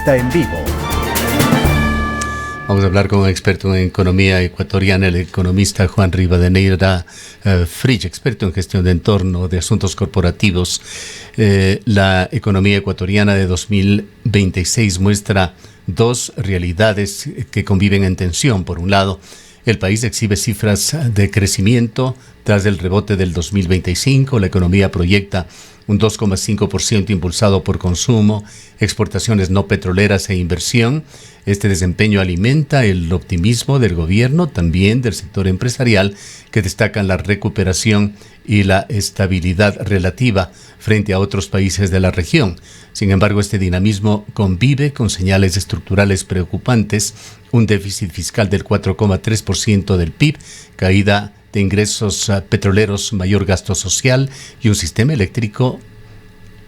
Entrevista en vivo. Vamos a hablar con un experto en economía ecuatoriana, el economista Juan Rivadeneira Frich, experto en gestión de entorno, de asuntos corporativos. La economía ecuatoriana de 2026 muestra dos realidades que conviven en tensión. Por un lado, el país exhibe cifras de crecimiento tras el rebote del 2025. La economía proyecta un 2,5% impulsado por consumo, exportaciones no petroleras e inversión. Este desempeño alimenta el optimismo del gobierno, también del sector empresarial, que destacan la recuperación y la estabilidad relativa frente a otros países de la región. Sin embargo, este dinamismo convive con señales estructurales preocupantes, un déficit fiscal del 4,3% del PIB, caída de ingresos petroleros, mayor gasto social y un sistema eléctrico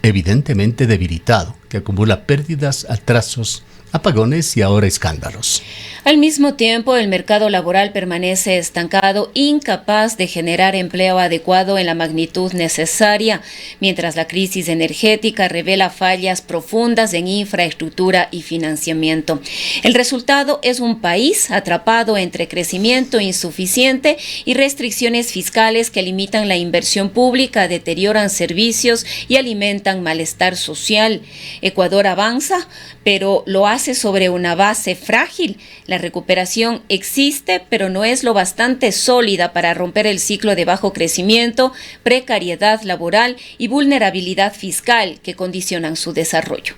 evidentemente debilitado, que acumula pérdidas, atrasos, apagones y ahora escándalos. Al mismo tiempo, el mercado laboral permanece estancado, incapaz de generar empleo adecuado en la magnitud necesaria, mientras la crisis energética revela fallas profundas en infraestructura y financiamiento. El resultado es un país atrapado entre crecimiento insuficiente y restricciones fiscales que limitan la inversión pública, deterioran servicios y alimentan malestar social. Ecuador avanza, pero lo hace sobre una base frágil. La recuperación existe, pero no es lo bastante sólida para romper el ciclo de bajo crecimiento, precariedad laboral y vulnerabilidad fiscal que condicionan su desarrollo.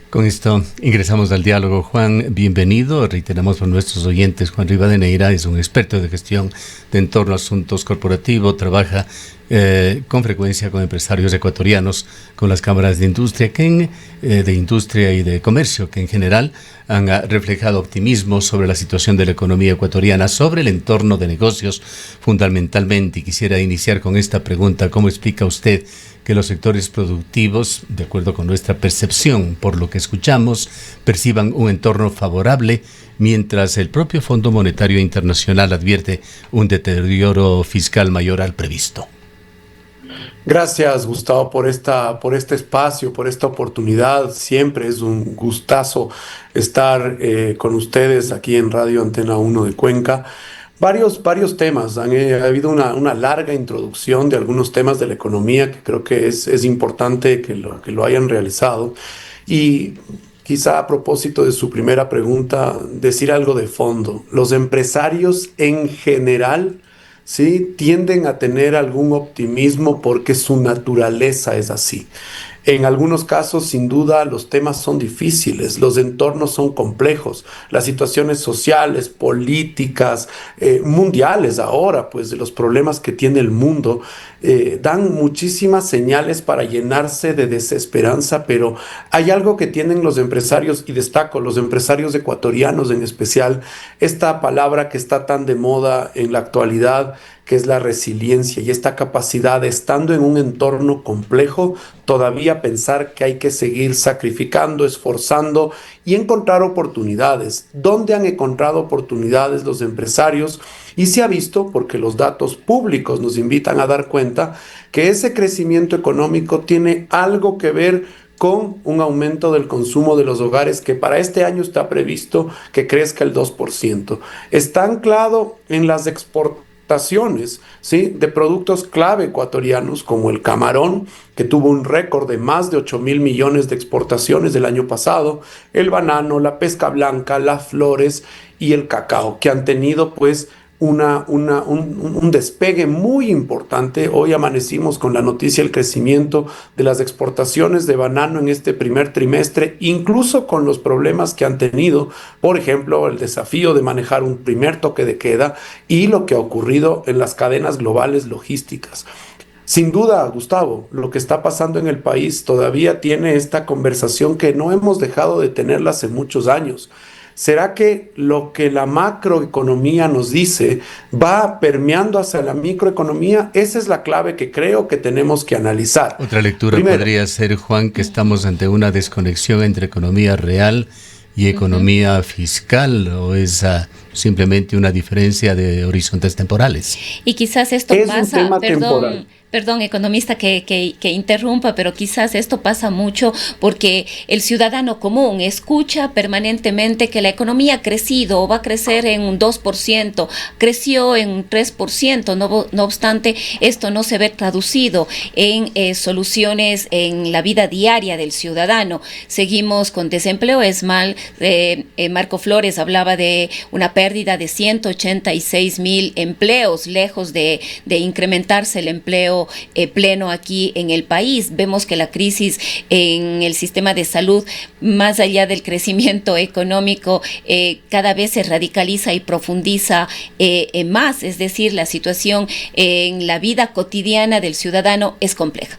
Con esto ingresamos al diálogo. Juan, bienvenido. Reiteramos por nuestros oyentes, Juan Rivadeneira es un experto de gestión de entorno a asuntos corporativos, trabaja con frecuencia con empresarios ecuatorianos, con las cámaras de industria, de industria y de comercio, que en general han reflejado optimismo sobre la situación de la economía ecuatoriana, sobre el entorno de negocios fundamentalmente. Y quisiera iniciar con esta pregunta: ¿cómo explica usted que los sectores productivos, de acuerdo con nuestra percepción, por lo que escuchamos, perciban un entorno favorable, mientras el propio Fondo Monetario Internacional advierte un deterioro fiscal mayor al previsto? Gracias, Gustavo, por este espacio, por esta oportunidad. Siempre es un gustazo estar con ustedes aquí en Radio Antena 1 de Cuenca. Varios temas. Ha habido una larga introducción de algunos temas de la economía que creo que es importante que lo hayan realizado. Y quizá a propósito de su primera pregunta, decir algo de fondo. Los empresarios en general, ¿sí?, tienden a tener algún optimismo porque su naturaleza es así. En algunos casos, sin duda, los temas son difíciles, los entornos son complejos, las situaciones sociales, políticas, mundiales ahora, pues de los problemas que tiene el mundo, dan muchísimas señales para llenarse de desesperanza, pero hay algo que tienen los empresarios, y destaco los empresarios ecuatorianos en especial, esta palabra que está tan de moda en la actualidad, que es la resiliencia, y esta capacidad de, estando en un entorno complejo, todavía pensar que hay que seguir sacrificando, esforzando y encontrar oportunidades. ¿Dónde han encontrado oportunidades los empresarios? Y se ha visto, porque los datos públicos nos invitan a dar cuenta, que ese crecimiento económico tiene algo que ver con un aumento del consumo de los hogares que para este año está previsto que crezca el 2%. Está anclado en las exportaciones, ¿sí?, de productos clave ecuatorianos como el camarón, que tuvo un récord de más de 8,000 millones de exportaciones del año pasado, el banano, la pesca blanca, las flores y el cacao, que han tenido pues un despegue muy importante. Hoy amanecimos con la noticia del crecimiento de las exportaciones de banano en este primer trimestre, incluso con los problemas que han tenido, por ejemplo, el desafío de manejar un primer toque de queda y lo que ha ocurrido en las cadenas globales logísticas. Sin duda, Gustavo, lo que está pasando en el país todavía tiene esta conversación que no hemos dejado de tenerla hace muchos años. ¿Será que lo que la macroeconomía nos dice va permeando hacia la microeconomía? Esa es la clave que creo que tenemos que analizar. Otra lectura podría ser, Juan, que estamos ante una desconexión entre economía real y economía fiscal, o es simplemente una diferencia de horizontes temporales. Y quizás esto Es pasa, un tema temporal. Perdón, economista, que interrumpa, pero quizás esto pasa mucho porque el ciudadano común escucha permanentemente que la economía ha crecido o va a crecer en un 2%, creció en un 3%, no obstante, esto no se ve traducido en soluciones en la vida diaria del ciudadano. Seguimos con desempleo, Marco Flores hablaba de una pérdida de 186,000 empleos, lejos de incrementarse el empleo pleno aquí en el país. Vemos que la crisis en el sistema de salud, más allá del crecimiento económico, cada vez se radicaliza y profundiza más, es decir, la situación en la vida cotidiana del ciudadano es compleja.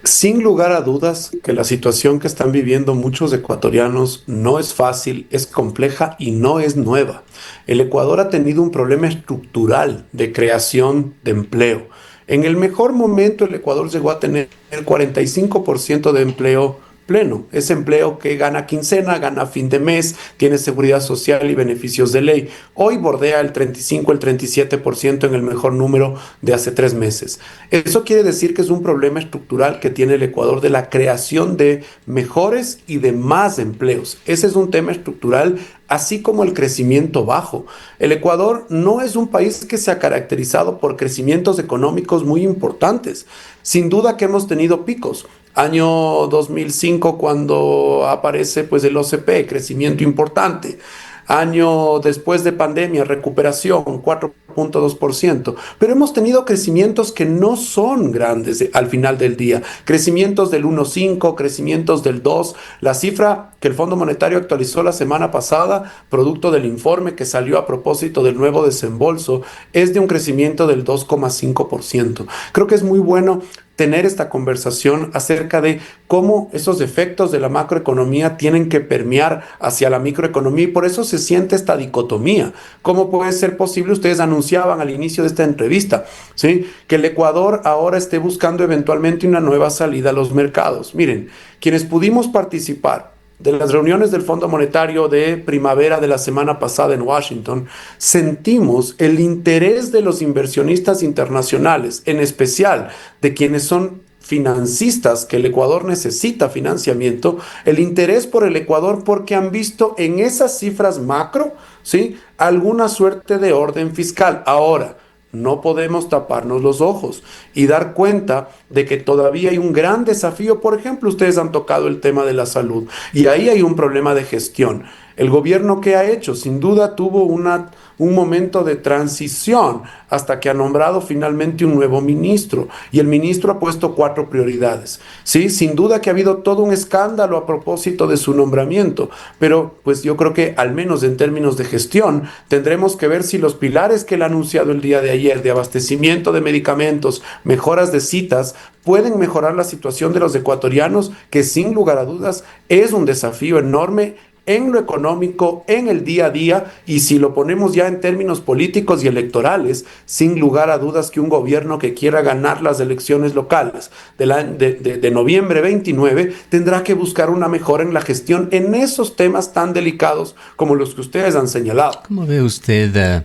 Sin lugar a dudas que la situación que están viviendo muchos ecuatorianos no es fácil, es compleja y no es nueva. El Ecuador ha tenido un problema estructural de creación de empleo. En el mejor momento el Ecuador llegó a tener el 45% de empleo pleno. Es empleo que gana quincena, gana fin de mes, tiene seguridad social y beneficios de ley. Hoy bordea el 35, el 37% en el mejor número de hace 3 meses. Eso quiere decir que es un problema estructural que tiene el Ecuador de la creación de mejores y de más empleos. Ese es un tema estructural, así como el crecimiento bajo. El Ecuador no es un país que se ha caracterizado por crecimientos económicos muy importantes. Sin duda que hemos tenido picos. Año 2005 cuando aparece pues el OCP, crecimiento importante. Año después de pandemia, recuperación, 4.2%. Pero hemos tenido crecimientos que no son grandes al final del día. Crecimientos del 1.5, crecimientos del 2. La cifra que el Fondo Monetario actualizó la semana pasada, producto del informe que salió a propósito del nuevo desembolso, es de un crecimiento del 2.5%. Creo que es muy bueno tener esta conversación acerca de cómo esos efectos de la macroeconomía tienen que permear hacia la microeconomía y por eso se siente esta dicotomía. ¿Cómo puede ser posible? Ustedes anunciaban al inicio de esta entrevista, ¿sí?, que el Ecuador ahora esté buscando eventualmente una nueva salida a los mercados. Miren, quienes pudimos participar de las reuniones del Fondo Monetario de primavera de la semana pasada en Washington, sentimos el interés de los inversionistas internacionales, en especial de quienes son financistas, que el Ecuador necesita financiamiento, el interés por el Ecuador porque han visto en esas cifras macro, ¿sí?, alguna suerte de orden fiscal. Ahora, no podemos taparnos los ojos y dar cuenta de que todavía hay un gran desafío. Por ejemplo, ustedes han tocado el tema de la salud y ahí hay un problema de gestión. El gobierno, ¿qué ha hecho? Sin duda tuvo un momento de transición hasta que ha nombrado finalmente un nuevo ministro y el ministro ha puesto 4 prioridades. Sí, sin duda que ha habido todo un escándalo a propósito de su nombramiento, pero pues yo creo que al menos en términos de gestión tendremos que ver si los pilares que él ha anunciado el día de ayer de abastecimiento de medicamentos, mejoras de citas, pueden mejorar la situación de los ecuatorianos, que sin lugar a dudas es un desafío enorme en lo económico, en el día a día, y si lo ponemos ya en términos políticos y electorales, sin lugar a dudas que un gobierno que quiera ganar las elecciones locales de noviembre 29 tendrá que buscar una mejora en la gestión en esos temas tan delicados como los que ustedes han señalado. ¿Cómo ve usted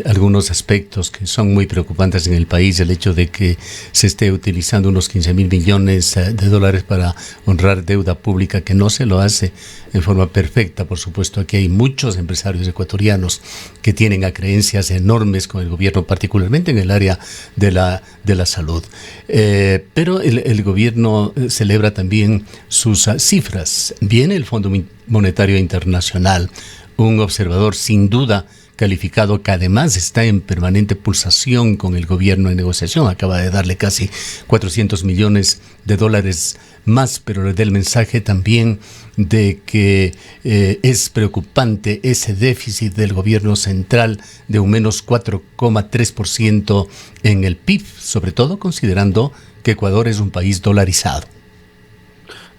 algunos aspectos que son muy preocupantes en el país? El hecho de que se esté utilizando unos 15,000 millones de dólares para honrar deuda pública, que no se lo hace en forma perfecta. Por supuesto, aquí hay muchos empresarios ecuatorianos que tienen acreencias enormes con el gobierno, particularmente en el área de la salud. Pero el gobierno celebra también sus cifras. Viene el Fondo Monetario Internacional, un observador sin duda calificado, que además está en permanente pulsación con el gobierno en negociación, acaba de darle casi 400 millones de dólares más, pero le da el mensaje también de que es preocupante ese déficit del gobierno central de un menos 4,3% en el PIB, sobre todo considerando que Ecuador es un país dolarizado.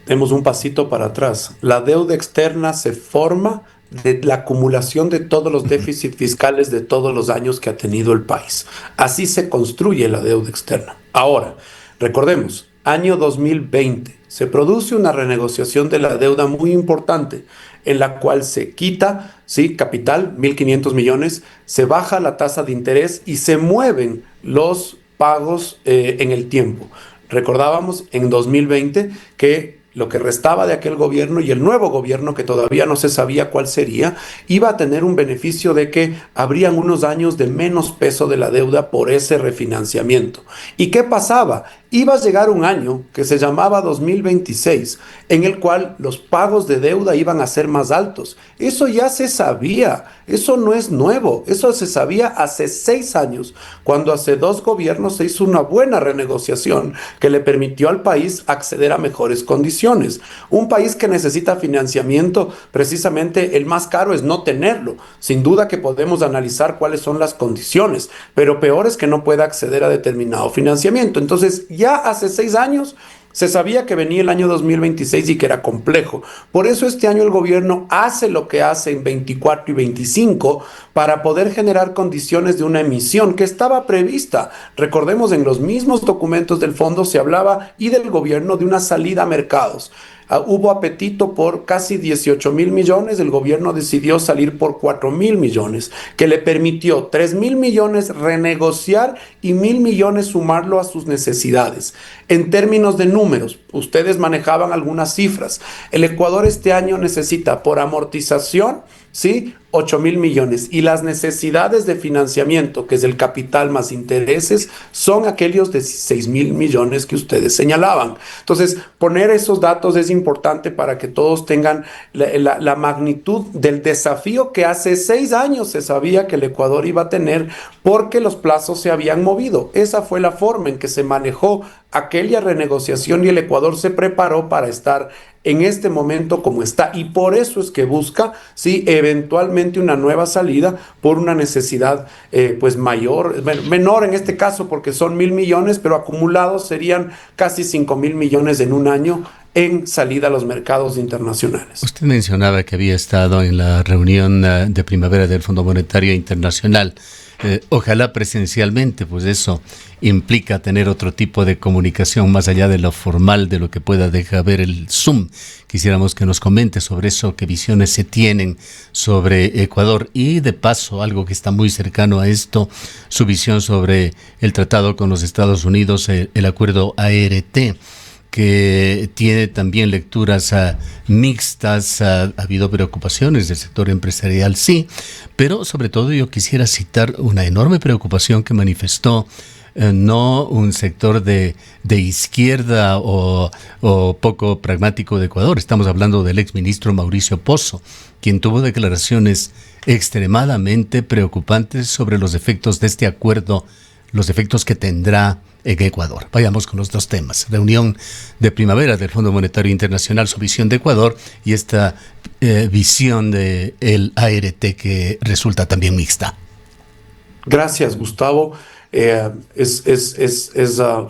Demos un pasito para atrás. La deuda externa se forma de la acumulación de todos los déficits fiscales de todos los años que ha tenido el país. Así se construye la deuda externa. Ahora, recordemos, año 2020, se produce una renegociación de la deuda muy importante, en la cual se quita, ¿sí?, capital, 1.500 millones, se baja la tasa de interés y se mueven los pagos en el tiempo. Recordábamos en 2020 que lo que restaba de aquel gobierno y el nuevo gobierno, que todavía no se sabía cuál sería, iba a tener un beneficio de que habrían unos años de menos peso de la deuda por ese refinanciamiento. ¿Y qué pasaba? Iba a llegar un año que se llamaba 2026, en el cual los pagos de deuda iban a ser más altos. Eso ya se sabía, eso no es nuevo, eso se sabía hace 6 años, cuando hace 2 gobiernos se hizo una buena renegociación que le permitió al país acceder a mejores condiciones. Un país que necesita financiamiento, precisamente el más caro es no tenerlo. Sin duda que podemos analizar cuáles son las condiciones, pero peor es que no pueda acceder a determinado financiamiento. Entonces, ya hace 6 años se sabía que venía el año 2026 y que era complejo. Por eso este año el gobierno hace lo que hace en 24 y 25 para poder generar condiciones de una emisión que estaba prevista. Recordemos, en los mismos documentos del fondo se hablaba y del gobierno de una salida a mercados. Hubo apetito por casi 18.000 millones, el gobierno decidió salir por 4.000 millones, que le permitió 3.000 millones renegociar y 1.000 millones sumarlo a sus necesidades. En términos de números, ustedes manejaban algunas cifras. El Ecuador este año necesita por amortización, ¿sí?, 8.000 millones, y las necesidades de financiamiento, que es el capital más intereses, son aquellos de 6.000 millones que ustedes señalaban. Entonces, poner esos datos es importante para que todos tengan la magnitud del desafío que hace 6 años se sabía que el Ecuador iba a tener, porque los plazos se habían movido. Esa fue la forma en que se manejó aquella renegociación y el Ecuador se preparó para estar en este momento como está, y por eso es que busca, sí, eventualmente una nueva salida por una necesidad pues mayor, menor en este caso, porque son 1.000 millones, pero acumulados serían casi 5.000 millones en un año en salida a los mercados internacionales. Usted mencionaba que había estado en la reunión de primavera del Fondo Monetario Internacional. Ojalá presencialmente, pues eso implica tener otro tipo de comunicación más allá de lo formal, de lo que pueda dejar ver el Zoom. Quisiéramos que nos comente sobre eso, qué visiones se tienen sobre Ecuador y, de paso, algo que está muy cercano a esto, su visión sobre el tratado con los Estados Unidos, el acuerdo ART, que tiene también lecturas mixtas. Ha habido preocupaciones del sector empresarial, sí, pero sobre todo yo quisiera citar una enorme preocupación que manifestó no un sector de izquierda o poco pragmático de Ecuador. Estamos hablando del exministro Mauricio Pozo, quien tuvo declaraciones extremadamente preocupantes sobre los efectos de este acuerdo, los efectos que tendrá en Ecuador. Vayamos con los dos temas: reunión de primavera del Fondo Monetario Internacional, su visión de Ecuador, y esta visión de el ART, que resulta también mixta. Gracias, Gustavo. Es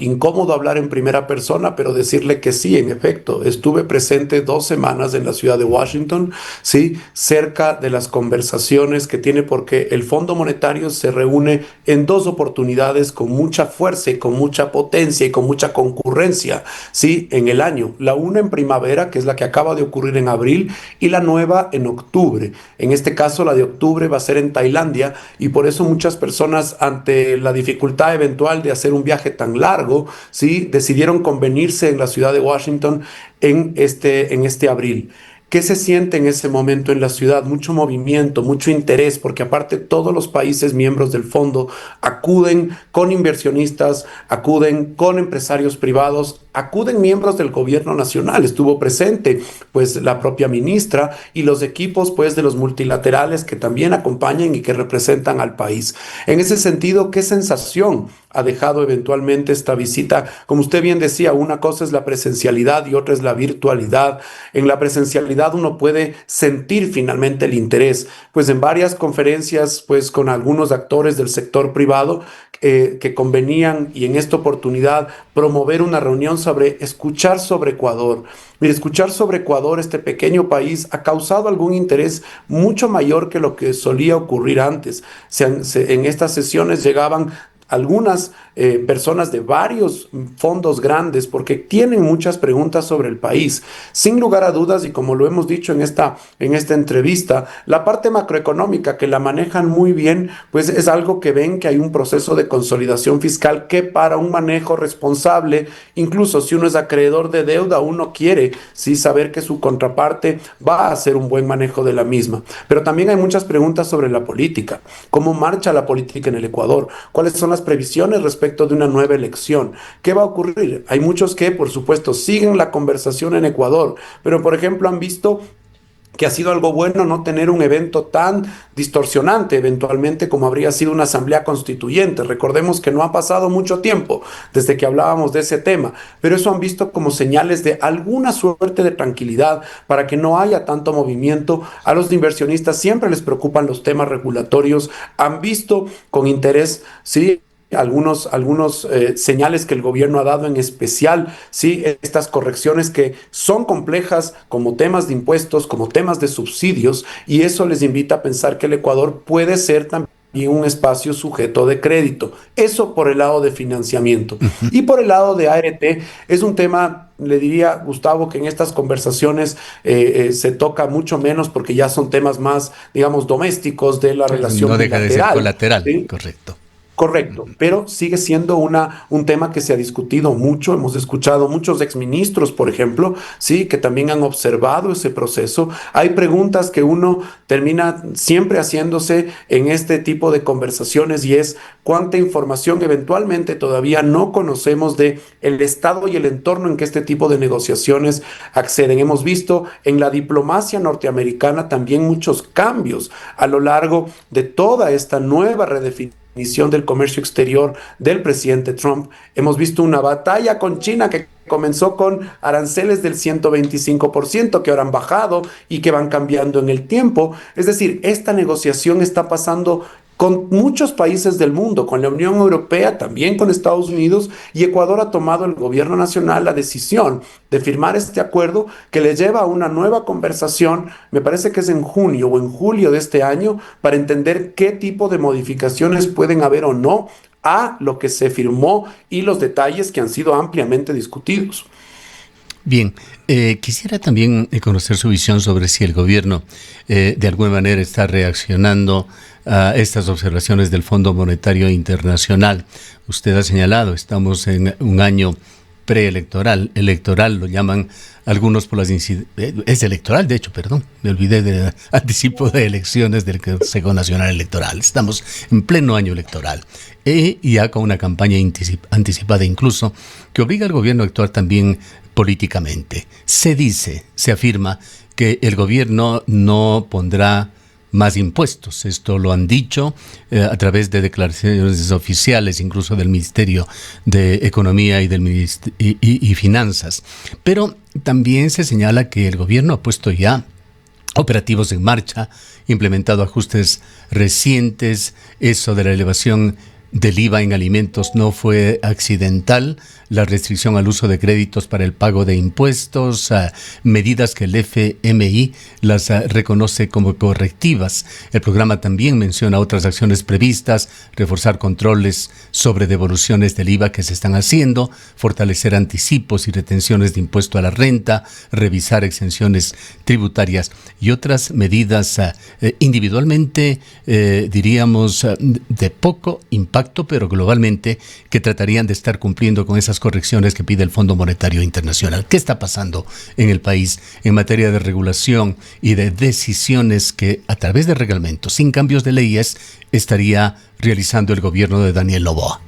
incómodo hablar en primera persona, pero decirle que sí, en efecto, estuve presente 2 semanas en la ciudad de Washington, sí, cerca de las conversaciones que tiene, porque el Fondo Monetario se reúne en 2 oportunidades con mucha fuerza y con mucha potencia y con mucha concurrencia, sí, en el año. La una en primavera, que es la que acaba de ocurrir en abril, y la nueva en octubre. En este caso, la de octubre va a ser en Tailandia, y por eso muchas personas, ante la dificultad eventual de hacer un viaje tan largo, ¿sí?, decidieron convenirse en la ciudad de Washington en este abril. ¿Qué se siente en ese momento en la ciudad? Mucho movimiento, mucho interés, porque aparte todos los países miembros del fondo acuden con inversionistas, acuden con empresarios privados, acuden miembros del gobierno nacional. Estuvo presente pues la propia ministra y los equipos pues de los multilaterales que también acompañan y que representan al país. En ese sentido, ¿qué sensación ha dejado eventualmente esta visita? Como usted bien decía, una cosa es la presencialidad y otra es la virtualidad. En la presencialidad uno puede sentir finalmente el interés, pues en varias conferencias pues con algunos actores del sector privado que convenían, y en esta oportunidad promover una reunión sobre escuchar sobre Ecuador. Mire, escuchar sobre Ecuador, este pequeño país, ha causado algún interés mucho mayor que lo que solía ocurrir antes. En estas sesiones llegaban algunas personas de varios fondos grandes porque tienen muchas preguntas sobre el país. Sin lugar a dudas, y como lo hemos dicho en esta entrevista, la parte macroeconómica que la manejan muy bien, pues es algo que ven que hay un proceso de consolidación fiscal que para un manejo responsable, incluso si uno es acreedor de deuda, uno quiere sí saber que su contraparte va a hacer un buen manejo de la misma. Pero también hay muchas preguntas sobre la política. ¿Cómo marcha la política en el Ecuador? ¿Cuáles son las previsiones respecto de una nueva elección? ¿Qué va a ocurrir? Hay muchos que, por supuesto, siguen la conversación en Ecuador, pero, por ejemplo, han visto que ha sido algo bueno no tener un evento tan distorsionante eventualmente como habría sido una asamblea constituyente. Recordemos que no ha pasado mucho tiempo desde que hablábamos de ese tema, pero eso han visto como señales de alguna suerte de tranquilidad para que no haya tanto movimiento. A los inversionistas siempre les preocupan los temas regulatorios, han visto con interés, sí, algunos señales que el gobierno ha dado, en especial, sí, estas correcciones que son complejas como temas de impuestos, como temas de subsidios, y eso les invita a pensar que el Ecuador puede ser también un espacio sujeto de crédito. Eso por el lado de financiamiento. Y por el lado de ART, es un tema, le diría, Gustavo, que en estas conversaciones se toca mucho menos porque ya son temas más, digamos, domésticos de la relación no deja bilateral. De ser colateral, ¿sí? correcto. Correcto, pero sigue siendo un tema que se ha discutido mucho. Hemos escuchado muchos exministros, por ejemplo, sí, que también han observado ese proceso. Hay preguntas que uno termina siempre haciéndose en este tipo de conversaciones, y es cuánta información eventualmente todavía no conocemos de el estado y el entorno en que este tipo de negociaciones acceden. Hemos visto en la diplomacia norteamericana también muchos cambios a lo largo de toda esta nueva redefinición del comercio exterior del presidente Trump. Hemos visto una batalla con China que comenzó con aranceles del 125%, que ahora han bajado y que van cambiando en el tiempo. Es decir, esta negociación está pasando con muchos países del mundo, con la Unión Europea, también con Estados Unidos, y Ecuador ha tomado, el gobierno nacional, la decisión de firmar este acuerdo que le lleva a una nueva conversación, me parece que es en junio o en julio de este año, para entender qué tipo de modificaciones pueden haber o no a lo que se firmó y los detalles que han sido ampliamente discutidos. Bien, quisiera también conocer su visión sobre si el gobierno de alguna manera está reaccionando a estas observaciones del Fondo Monetario Internacional. Usted ha señalado, estamos en un año preelectoral, electoral, lo llaman algunos por las es electoral, de hecho, perdón, me olvidé del anticipo de elecciones del Consejo Nacional Electoral. Estamos en pleno año electoral y ya con una campaña anticipada incluso que obliga al gobierno a actuar también políticamente. Se afirma que el gobierno no pondrá más impuestos. Esto lo han dicho a través de declaraciones oficiales, incluso del Ministerio de Economía y Finanzas. Pero también se señala que el gobierno ha puesto ya operativos en marcha, implementado ajustes recientes. Eso de la elevación del IVA en alimentos no fue accidental. La restricción al uso de créditos para el pago de impuestos, medidas que el FMI las reconoce como correctivas. El programa también menciona otras acciones previstas: reforzar controles sobre devoluciones del IVA que se están haciendo, fortalecer anticipos y retenciones de impuesto a la renta, revisar exenciones tributarias y otras medidas individualmente, diríamos, de poco impacto, pero globalmente que tratarían de estar cumpliendo con esas correcciones que pide el Fondo Monetario Internacional. ¿Qué está pasando en el país en materia de regulación y de decisiones que a través de reglamentos, sin cambios de leyes, estaría realizando el gobierno de Daniel Noboa?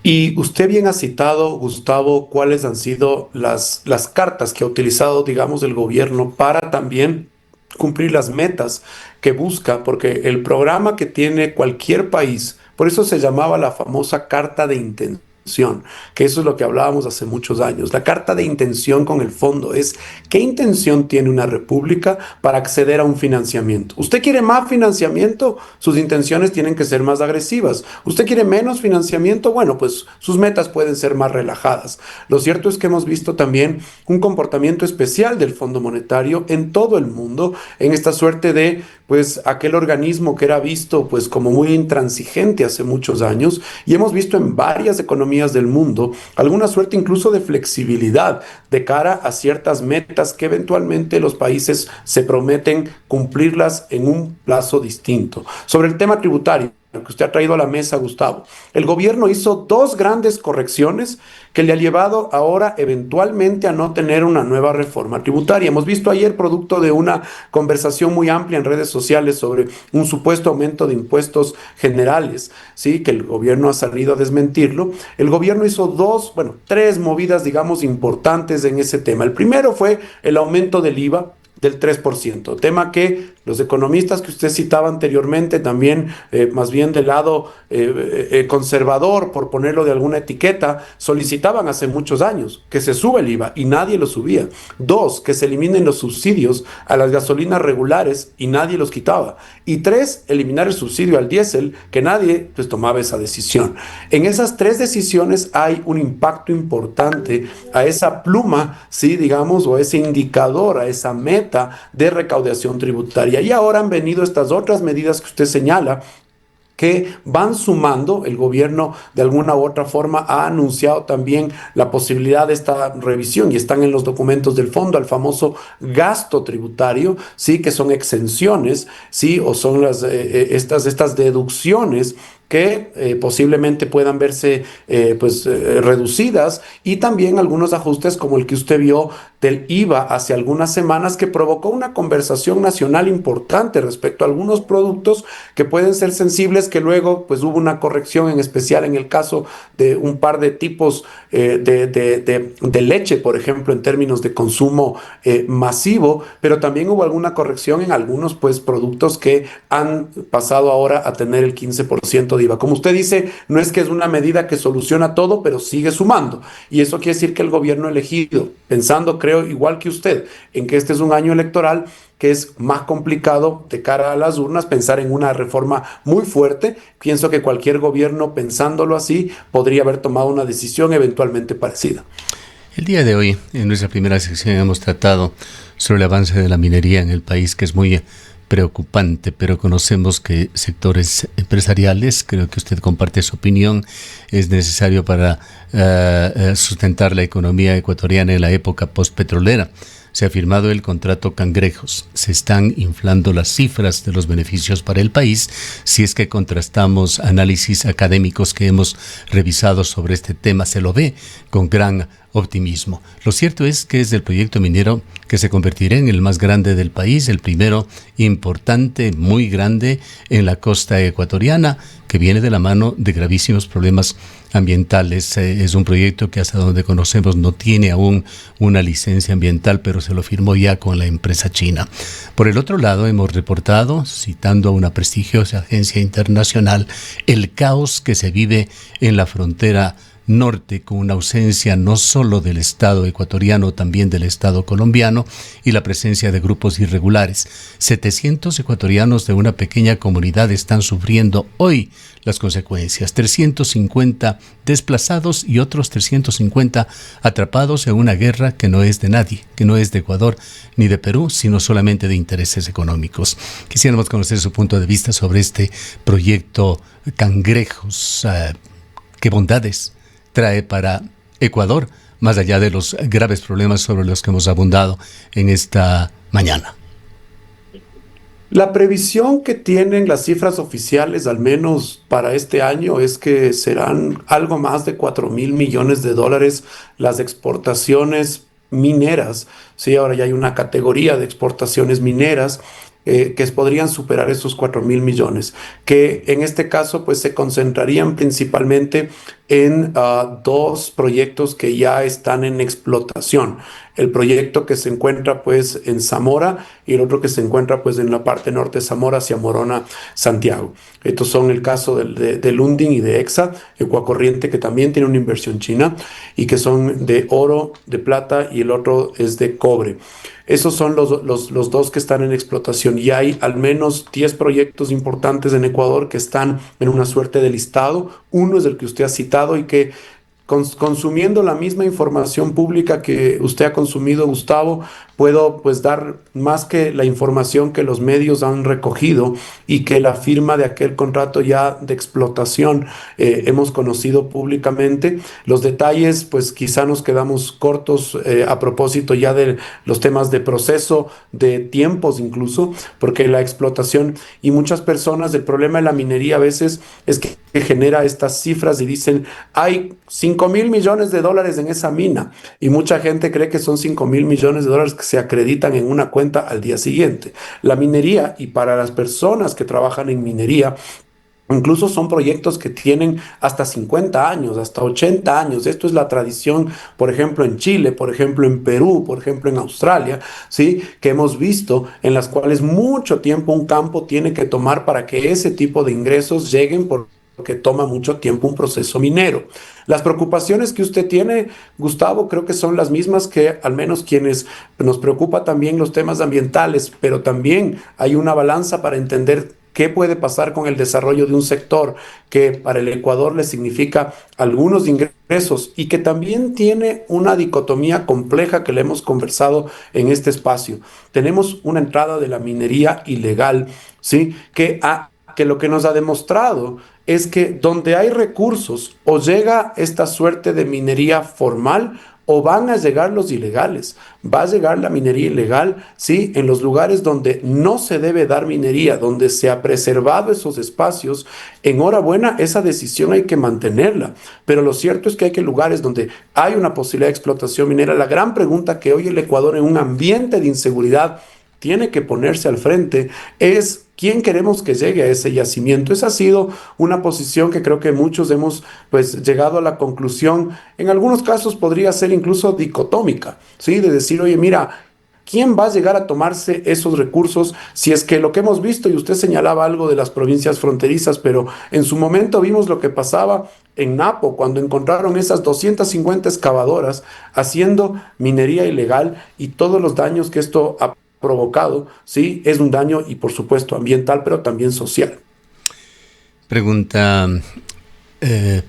Y usted bien ha citado, Gustavo, cuáles han sido las cartas que ha utilizado, digamos, el gobierno para también cumplir las metas que busca, porque el programa que tiene cualquier país, por eso se llamaba la famosa carta de intención, que eso es lo que hablábamos hace muchos años. La carta de intención con el fondo es qué intención tiene una república para acceder a un financiamiento. ¿Usted quiere más financiamiento? Sus intenciones tienen que ser más agresivas. ¿Usted quiere menos financiamiento? Bueno, pues sus metas pueden ser más relajadas. Lo cierto es que hemos visto también un comportamiento especial del Fondo Monetario en todo el mundo, en esta suerte de pues aquel organismo que era visto pues como muy intransigente hace muchos años, y hemos visto en varias economías del mundo alguna suerte incluso de flexibilidad de cara a ciertas metas que eventualmente los países se prometen cumplirlas en un plazo distinto. Sobre el tema tributario que usted ha traído a la mesa, Gustavo, el gobierno hizo dos grandes correcciones que le ha llevado ahora eventualmente a no tener una nueva reforma tributaria. Hemos visto ayer, producto de una conversación muy amplia en redes sociales sobre un supuesto aumento de impuestos generales, ¿sí? Que el gobierno ha salido a desmentirlo. El gobierno hizo tres movidas, digamos, importantes en ese tema. El primero fue el aumento del IVA del 3%, tema que los economistas que usted citaba anteriormente, también más bien del lado conservador, por ponerlo de alguna etiqueta, solicitaban hace muchos años que se suba el IVA y nadie lo subía. Dos, que se eliminen los subsidios a las gasolinas regulares y nadie los quitaba. Y tres, eliminar el subsidio al diésel, que nadie pues tomaba esa decisión. En esas tres decisiones hay un impacto importante a esa pluma, sí, digamos, o a ese indicador, a esa meta de recaudación tributaria. Y ahora han venido estas otras medidas que usted señala, que van sumando. El gobierno de alguna u otra forma ha anunciado también la posibilidad de esta revisión y están en los documentos del fondo al famoso gasto tributario, sí, que son exenciones, sí, o son estas deducciones que posiblemente puedan verse reducidas, y también algunos ajustes como el que usted vio del IVA hace algunas semanas, que provocó una conversación nacional importante respecto a algunos productos que pueden ser sensibles, que luego pues hubo una corrección, en especial en el caso de un par de tipos de leche, por ejemplo, en términos de consumo masivo, pero también hubo alguna corrección en algunos pues productos que han pasado ahora a tener el 15% de IVA. Como usted dice, no es que es una medida que soluciona todo, pero sigue sumando. Y eso quiere decir que el gobierno elegido, pensando, creo, igual que usted, en que este es un año electoral, que es más complicado de cara a las urnas pensar en una reforma muy fuerte. Pienso que cualquier gobierno, pensándolo así, podría haber tomado una decisión eventualmente parecida. El día de hoy, en nuestra primera sección, hemos tratado sobre el avance de la minería en el país, que es muy preocupante, pero conocemos que sectores empresariales, creo que usted comparte su opinión, es necesario para sustentar la economía ecuatoriana en la época postpetrolera. Se ha firmado el contrato Cangrejos. Se están inflando las cifras de los beneficios para el país si es que contrastamos análisis académicos que hemos revisado sobre este tema. Se lo ve con gran optimismo. Lo cierto es que es el proyecto minero que se convertirá en el más grande del país, el primero importante, muy grande en la costa ecuatoriana, que viene de la mano de gravísimos problemas ambientales. Es un proyecto que hasta donde conocemos no tiene aún una licencia ambiental, pero se lo firmó ya con la empresa china. Por el otro lado, hemos reportado, citando a una prestigiosa agencia internacional, el caos que se vive en la frontera norte, con una ausencia no solo del Estado ecuatoriano, también del Estado colombiano, y la presencia de grupos irregulares. 700 ecuatorianos de una pequeña comunidad están sufriendo hoy las consecuencias. 350 desplazados y otros 350 atrapados en una guerra que no es de nadie, que no es de Ecuador ni de Perú, sino solamente de intereses económicos. Quisiéramos conocer su punto de vista sobre este proyecto Cangrejos. ¿Qué bondades trae para Ecuador, más allá de los graves problemas sobre los que hemos abundado en esta mañana? La previsión que tienen las cifras oficiales, al menos para este año, es que serán algo más de 4.000 millones de dólares las exportaciones mineras. Sí, ahora ya hay una categoría de exportaciones mineras que podrían superar esos 4.000 millones, que en este caso pues se concentrarían principalmente en dos proyectos que ya están en explotación. El proyecto que se encuentra pues en Zamora y el otro que se encuentra pues en la parte norte de Zamora hacia Morona, Santiago. Estos son el caso de Lundin y de Exa, Ecuacorriente, que también tiene una inversión china y que son de oro, de plata, y el otro es de cobre. Esos son los dos que están en explotación, y hay al menos 10 proyectos importantes en Ecuador que están en una suerte de listado. Uno es el que usted ha citado y que consumiendo la misma información pública que usted ha consumido, Gustavo, puedo pues dar más que la información que los medios han recogido y que la firma de aquel contrato ya de explotación hemos conocido públicamente. Los detalles pues quizá nos quedamos cortos a propósito ya de los temas de proceso, de tiempos incluso, porque la explotación y muchas personas, el problema de la minería a veces es que genera estas cifras y dicen, hay 5.000 millones de dólares en esa mina, y mucha gente cree que son 5.000 millones de dólares que se acreditan en una cuenta al día siguiente. La minería, y para las personas que trabajan en minería, incluso son proyectos que tienen hasta 50 años, hasta 80 años. Esto es la tradición, por ejemplo, en Chile, por ejemplo, en Perú, por ejemplo, en Australia, ¿sí? Que hemos visto en las cuales mucho tiempo un campo tiene que tomar para que ese tipo de ingresos lleguen, porque toma mucho tiempo un proceso minero. Las preocupaciones que usted tiene, Gustavo, creo que son las mismas que al menos quienes nos preocupa también los temas ambientales, pero también hay una balanza para entender qué puede pasar con el desarrollo de un sector que para el Ecuador le significa algunos ingresos y que también tiene una dicotomía compleja que le hemos conversado en este espacio. Tenemos una entrada de la minería ilegal, ¿sí? Que lo que nos ha demostrado es que donde hay recursos o llega esta suerte de minería formal o van a llegar los ilegales. Va a llegar la minería ilegal, sí, en los lugares donde no se debe dar minería, donde se ha preservado esos espacios. Enhorabuena, esa decisión hay que mantenerla. Pero lo cierto es que hay que lugares donde hay una posibilidad de explotación minera. La gran pregunta que hoy el Ecuador, en un ambiente de inseguridad, tiene que ponerse al frente es quién queremos que llegue a ese yacimiento. Esa ha sido una posición que creo que muchos hemos pues llegado a la conclusión. En algunos casos podría ser incluso dicotómica, ¿sí? De decir, oye, mira, ¿quién va a llegar a tomarse esos recursos? Si es que lo que hemos visto, y usted señalaba algo de las provincias fronterizas, pero en su momento vimos lo que pasaba en Napo, cuando encontraron esas 250 excavadoras haciendo minería ilegal y todos los daños que esto ha provocado, ¿sí? Es un daño y por supuesto ambiental, pero también social. Pregunta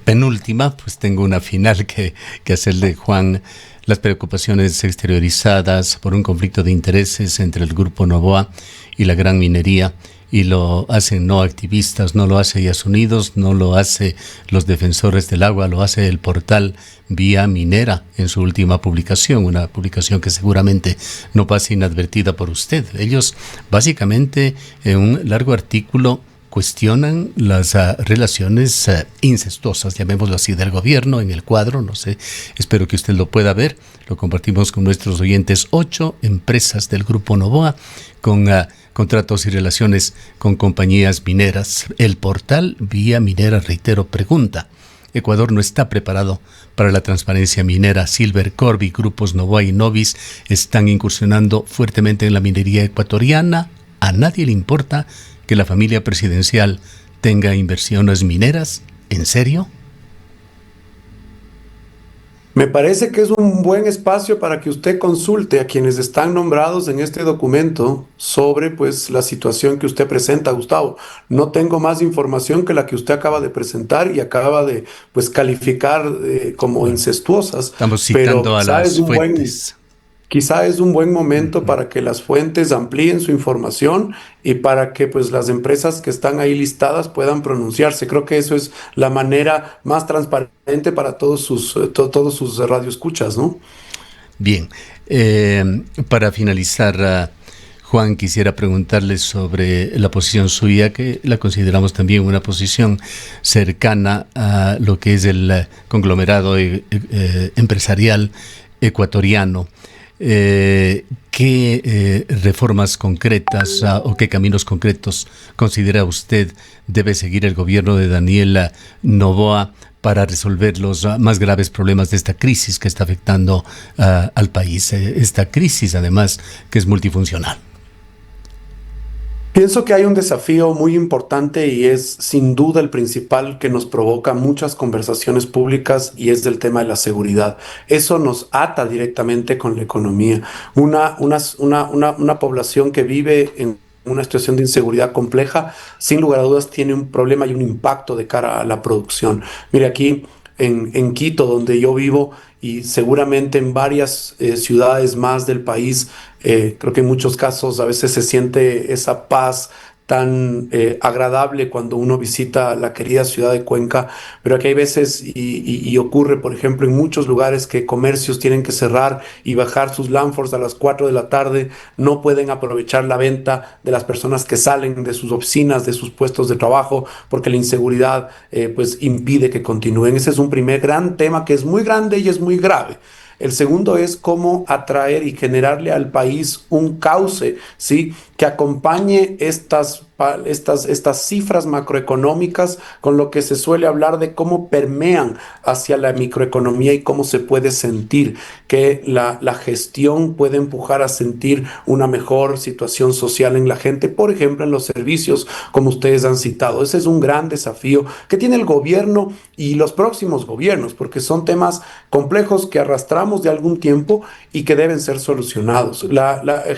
penúltima, pues tengo una final que hacerle, Juan. Las preocupaciones exteriorizadas por un conflicto de intereses entre el Grupo Noboa y la gran minería, y lo hacen no activistas, no lo hace Yas Unidos, no lo hace los defensores del agua, lo hace el portal Vía Minera en su última publicación, una publicación que seguramente no pasa inadvertida por usted. Ellos básicamente en un largo artículo cuestionan las relaciones incestuosas, llamémoslo así, del gobierno en el cuadro, no sé, espero que usted lo pueda ver, lo compartimos con nuestros oyentes. 8 empresas del Grupo Noboa con contratos y relaciones con compañías mineras. El portal Vía Minera, reitero, pregunta: Ecuador no está preparado para la transparencia minera. Silver Corby, grupos Noboa y Novis están incursionando fuertemente en la minería ecuatoriana. ¿A nadie le importa que la familia presidencial tenga inversiones mineras? ¿En serio? Me parece que es un buen espacio para que usted consulte a quienes están nombrados en este documento sobre pues la situación que usted presenta, Gustavo. No tengo más información que la que usted acaba de presentar y acaba de pues calificar como incestuosas. Estamos citando a las fuentes. Quizá es un buen momento para que las fuentes amplíen su información y para que pues las empresas que están ahí listadas puedan pronunciarse. Creo que eso es la manera más transparente para todos sus radioescuchas, ¿no? Bien, para finalizar, Juan, quisiera preguntarle sobre la posición suya, que la consideramos también una posición cercana a lo que es el conglomerado empresarial ecuatoriano. ¿Qué reformas concretas o qué caminos concretos considera usted debe seguir el gobierno de Daniel Noboa para resolver los más graves problemas de esta crisis que está afectando al país? Esta crisis, además, que es multifuncional. Pienso que hay un desafío muy importante y es sin duda el principal que nos provoca muchas conversaciones públicas, y es del tema de la seguridad. Eso nos ata directamente con la economía. Una población que vive en una situación de inseguridad compleja, sin lugar a dudas, tiene un problema y un impacto de cara a la producción. Mire, aquí en Quito, donde yo vivo, y seguramente en varias ciudades más del país. Creo que en muchos casos a veces se siente esa paz tan agradable cuando uno visita la querida ciudad de Cuenca, pero aquí hay veces y ocurre, por ejemplo, en muchos lugares que comercios tienen que cerrar y bajar sus Lanfords a las 4 de la tarde, no pueden aprovechar la venta de las personas que salen de sus oficinas, de sus puestos de trabajo, porque la inseguridad pues impide que continúen. Ese es un primer gran tema que es muy grande y es muy grave. El segundo es cómo atraer y generarle al país un cauce, ¿sí?, que acompañe estas cifras macroeconómicas con lo que se suele hablar de cómo permean hacia la microeconomía y cómo se puede sentir que la gestión puede empujar a sentir una mejor situación social en la gente, por ejemplo, en los servicios, como ustedes han citado. Ese es un gran desafío que tiene el gobierno y los próximos gobiernos, porque son temas complejos que arrastramos de algún tiempo y que deben ser solucionados.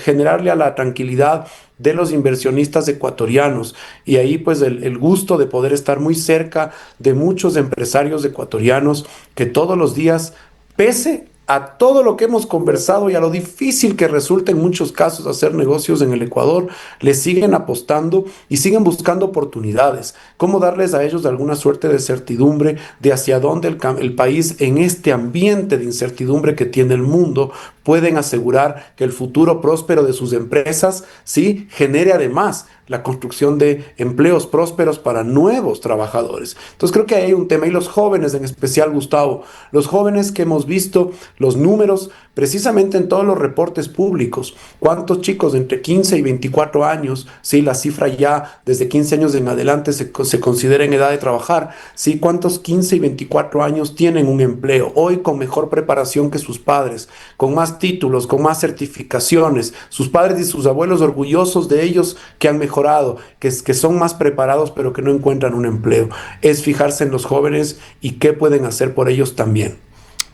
Generarle a la tranquilidad de los inversionistas ecuatorianos, y ahí pues el gusto de poder estar muy cerca de muchos empresarios ecuatorianos que todos los días, pese a todo lo que hemos conversado y a lo difícil que resulta en muchos casos hacer negocios en el Ecuador, le siguen apostando y siguen buscando oportunidades. ¿Cómo darles a ellos alguna suerte de certidumbre de hacia dónde el país, en este ambiente de incertidumbre que tiene el mundo, pueden asegurar que el futuro próspero de sus empresas sí genere además la construcción de empleos prósperos para nuevos trabajadores? Entonces creo que hay un tema, y los jóvenes en especial, Gustavo, los jóvenes que hemos visto los números precisamente en todos los reportes públicos, cuántos chicos de entre 15 y 24 años, sí, la cifra ya desde 15 años en adelante se considera en edad de trabajar, sí, cuántos 15 y 24 años tienen un empleo, hoy con mejor preparación que sus padres, con más títulos, con más certificaciones, sus padres y sus abuelos orgullosos de ellos que han mejorado, que son más preparados pero que no encuentran un empleo. Es fijarse en los jóvenes y qué pueden hacer por ellos también.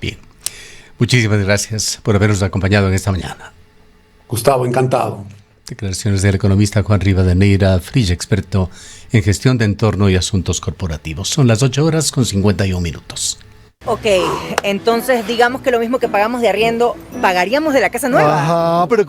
Bien. Muchísimas gracias por habernos acompañado en esta mañana. Gustavo, encantado. Declaraciones del economista Juan Rivadeneira Frich, experto en gestión de entorno y asuntos corporativos. Son las 8:51. Ok, entonces digamos que lo mismo que pagamos de arriendo, pagaríamos de la casa nueva. Ajá, pero